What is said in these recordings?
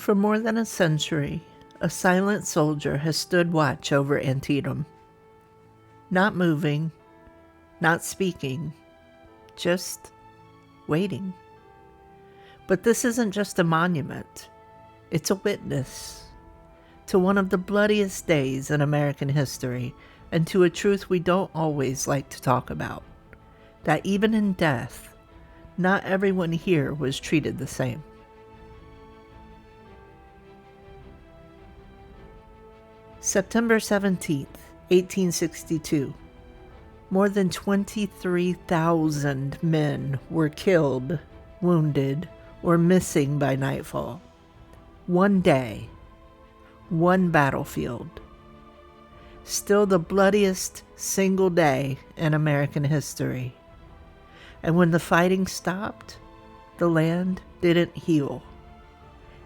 For more than a century, a silent soldier has stood watch over Antietam. Not moving, not speaking, just waiting. But this isn't just a monument. It's a witness to one of the bloodiest days in American history, and to a truth we don't always like to talk about, that even in death, not everyone here was treated the same. September 17th, 1862. More than 23,000 men were killed, wounded, or missing by nightfall. One day, one battlefield. Still the bloodiest single day in American history. And when the fighting stopped, the land didn't heal.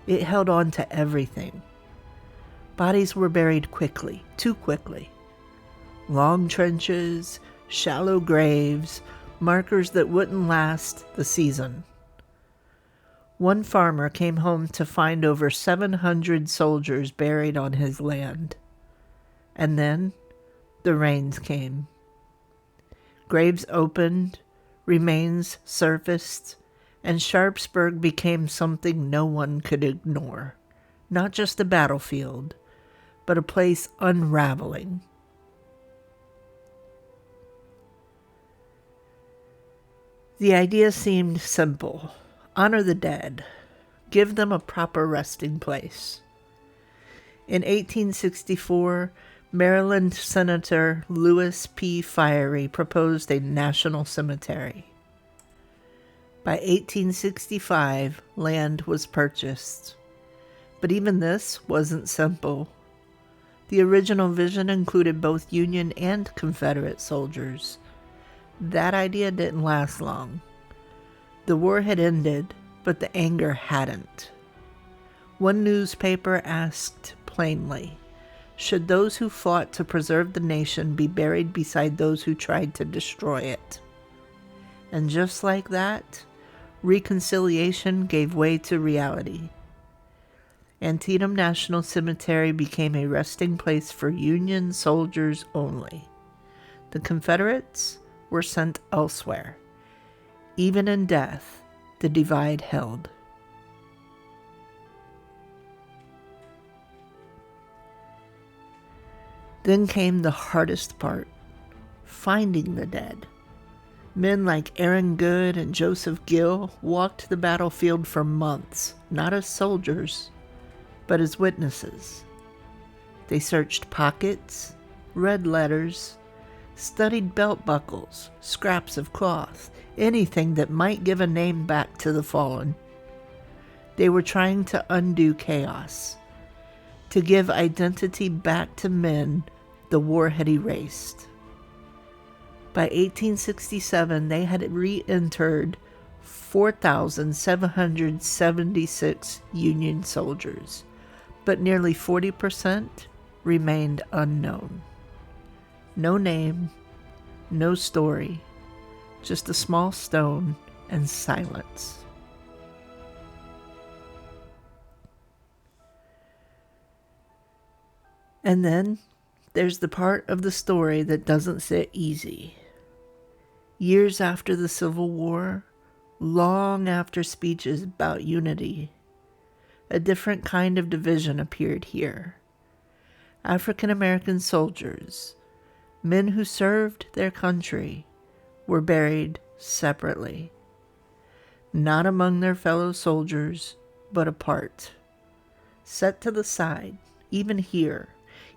It held on to everything. Bodies were buried quickly, too quickly. Long trenches, shallow graves, markers that wouldn't last the season. One farmer came home to find over 700 soldiers buried on his land. And then the rains came. Graves opened, remains surfaced, and Sharpsburg became something no one could ignore. Not just a battlefield, but a place unraveling. The idea seemed simple. Honor the dead. Give them a proper resting place. In 1864, Maryland Senator Lewis P. Fiery proposed a national cemetery. By 1865, land was purchased. But even this wasn't simple. The original vision included both Union and Confederate soldiers. That idea didn't last long. The war had ended, but the anger hadn't. One newspaper asked plainly, should those who fought to preserve the nation be buried beside those who tried to destroy it? And just like that, reconciliation gave way to reality. Antietam National Cemetery became a resting place for Union soldiers only. The Confederates were sent elsewhere. Even in death, the divide held. Then came the hardest part, finding the dead. Men like Aaron Good and Joseph Gill walked the battlefield for months, not as soldiers, but as witnesses. They searched pockets, read letters, studied belt buckles, scraps of cloth, anything that might give a name back to the fallen. They were trying to undo chaos, to give identity back to men the war had erased. By 1867, they had re-entered 4,776 Union soldiers, but nearly 40% remained unknown. No name, no story, just a small stone and silence. And then there's the part of the story that doesn't sit easy. Years after the Civil War, long after speeches about unity, a different kind of division appeared here. African American soldiers, men who served their country, were buried separately. Not among their fellow soldiers, but apart. Set to the side, even here,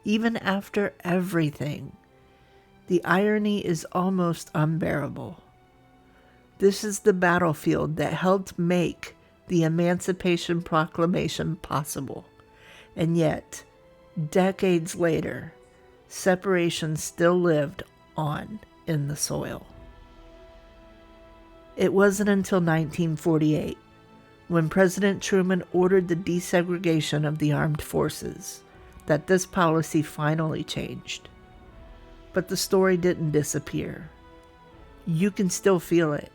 even after everything. The irony is almost unbearable. This is the battlefield that helped make the Emancipation Proclamation possible. And yet, decades later, separation still lived on in the soil. It wasn't until 1948, when President Truman ordered the desegregation of the armed forces, that this policy finally changed. But the story didn't disappear. You can still feel it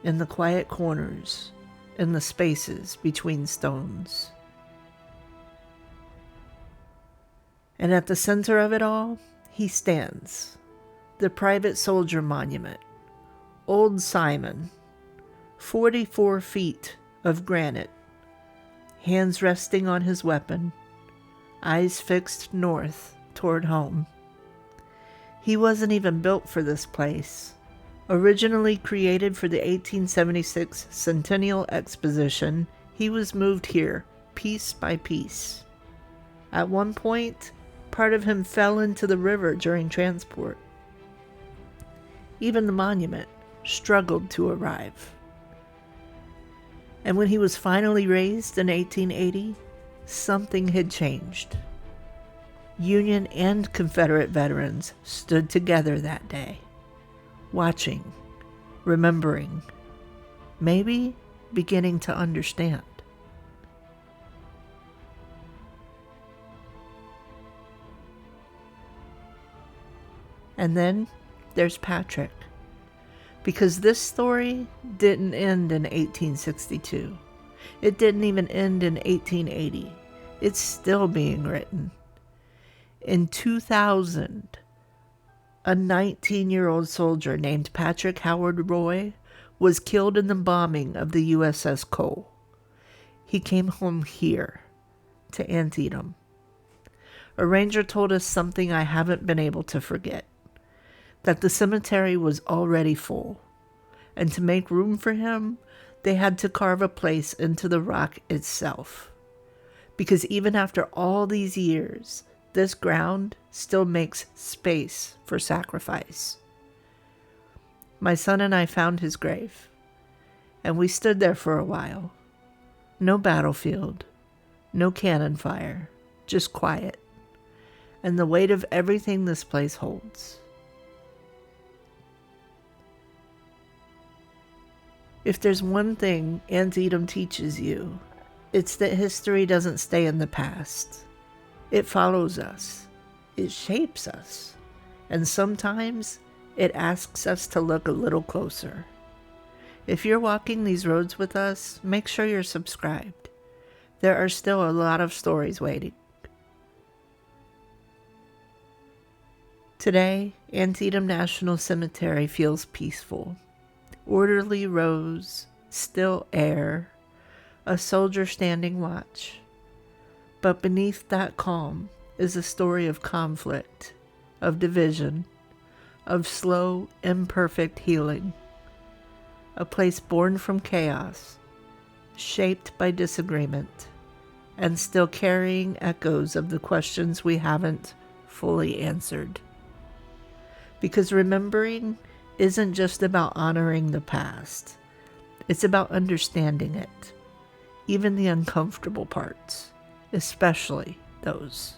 in the quiet corners, in the spaces between stones. And at the center of it all, he stands, the private soldier monument, Old Simon, 44 feet of granite, hands resting on his weapon, eyes fixed north toward home. He wasn't even built for this place. Originally created for the 1876 Centennial Exposition, he was moved here piece by piece. At one point, part of him fell into the river during transport. Even the monument struggled to arrive. And when he was finally raised in 1880, something had changed. Union and Confederate veterans stood together that day, watching, remembering, maybe beginning to understand. And then there's Patrick, because this story didn't end in 1862. It didn't even end in 1880. It's still being written. In 2000, a 19-year-old soldier named Patrick Howard Roy was killed in the bombing of the USS Cole. He came home here, to Antietam. A ranger told us something I haven't been able to forget, that the cemetery was already full, and to make room for him, they had to carve a place into the rock itself. Because even after all these years, this ground still makes space for sacrifice. My son and I found his grave, and we stood there for a while. No battlefield, no cannon fire, just quiet, and the weight of everything this place holds. If there's one thing Antietam teaches you, it's that history doesn't stay in the past. It follows us. It shapes us. And sometimes it asks us to look a little closer. If you're walking these roads with us, make sure you're subscribed. There are still a lot of stories waiting. Today, Antietam National Cemetery feels peaceful. Orderly rows, still air, a soldier standing watch. But beneath that calm is a story of conflict, of division, of slow, imperfect healing. A place born from chaos, shaped by disagreement, and still carrying echoes of the questions we haven't fully answered. Because remembering isn't just about honoring the past. It's about understanding it, even the uncomfortable parts, especially those.